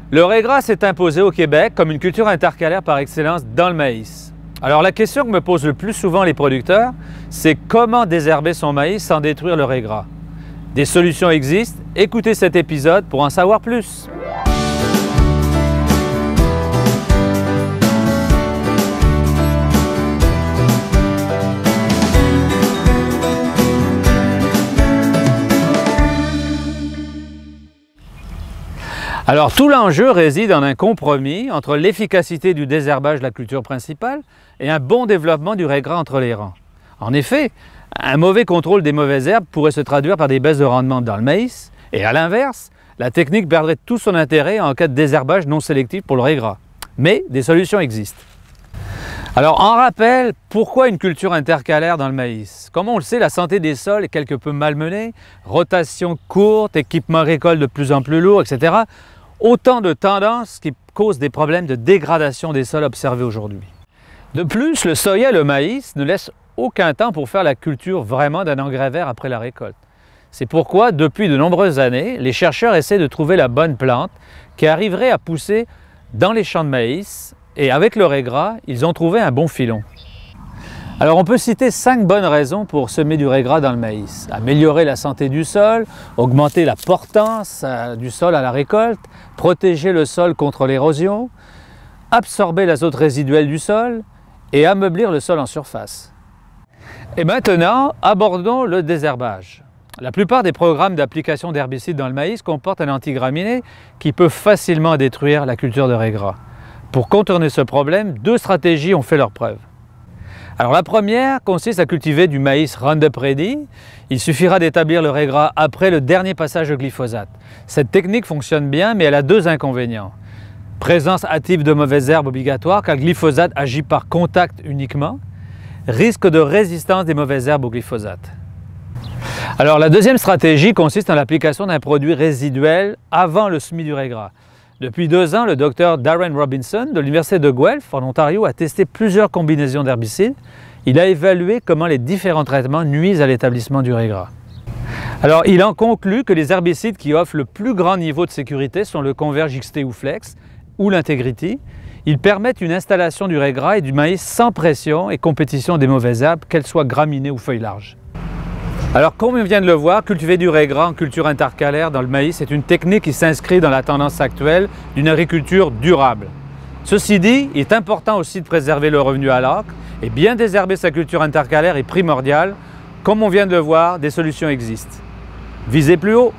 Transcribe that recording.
Le raiegras s'est imposé au Québec comme une culture intercalaire par excellence dans le maïs. Alors la question que me posent le plus souvent les producteurs, c'est comment désherber son maïs sans détruire le raiegras. Des solutions existent, écoutez cet épisode pour en savoir plus. Alors tout l'enjeu réside en un compromis entre l'efficacité du désherbage de la culture principale et un bon développement du raiegras entre les rangs. En effet, un mauvais contrôle des mauvaises herbes pourrait se traduire par des baisses de rendement dans le maïs, et à l'inverse, la technique perdrait tout son intérêt en cas de désherbage non sélectif pour le raiegras. Mais des solutions existent. Alors en rappel, pourquoi une culture intercalaire dans le maïs? Comme on le sait, la santé des sols est quelque peu malmenée, rotation courte, équipement récolte de plus en plus lourd, etc. Autant de tendances qui causent des problèmes de dégradation des sols observés aujourd'hui. De plus, le soya et le maïs ne laissent aucun temps pour faire la culture vraiment d'un engrais vert après la récolte. C'est pourquoi, depuis de nombreuses années, les chercheurs essaient de trouver la bonne plante qui arriverait à pousser dans les champs de maïs, et avec le raiegras, ils ont trouvé un bon filon. Alors on peut citer 5 bonnes raisons pour semer du raiegras dans le maïs. Améliorer la santé du sol, augmenter la portance du sol à la récolte, protéger le sol contre l'érosion, absorber l'azote résiduel du sol et ameublir le sol en surface. Et maintenant, abordons le désherbage. La plupart des programmes d'application d'herbicides dans le maïs comportent un antigraminé qui peut facilement détruire la culture de raiegras. Pour contourner ce problème, 2 stratégies ont fait leurs preuves. Alors la première consiste à cultiver du maïs Roundup Ready. Il suffira d'établir le raiegras après le dernier passage de glyphosate. Cette technique fonctionne bien, mais elle a 2 inconvénients. Présence hâtive de mauvaises herbes obligatoire, car le glyphosate agit par contact uniquement. Risque de résistance des mauvaises herbes au glyphosate. Alors la deuxième stratégie consiste en l'application d'un produit résiduel avant le semis du raiegras. Depuis 2 ans, le docteur Darren Robinson de l'Université de Guelph en Ontario a testé plusieurs combinaisons d'herbicides. Il a évalué comment les différents traitements nuisent à l'établissement du raiegras. Alors, il en conclut que les herbicides qui offrent le plus grand niveau de sécurité sont le Converge XT ou Flex ou l'Integrity. Ils permettent une installation du raiegras et du maïs sans pression et compétition des mauvaises herbes, qu'elles soient graminées ou feuilles larges. Alors, comme on vient de le voir, cultiver du raiegras en culture intercalaire dans le maïs est une technique qui s'inscrit dans la tendance actuelle d'une agriculture durable. Ceci dit, il est important aussi de préserver le revenu à l'acre et bien désherber sa culture intercalaire est primordial. Comme on vient de le voir, des solutions existent. Visez plus haut!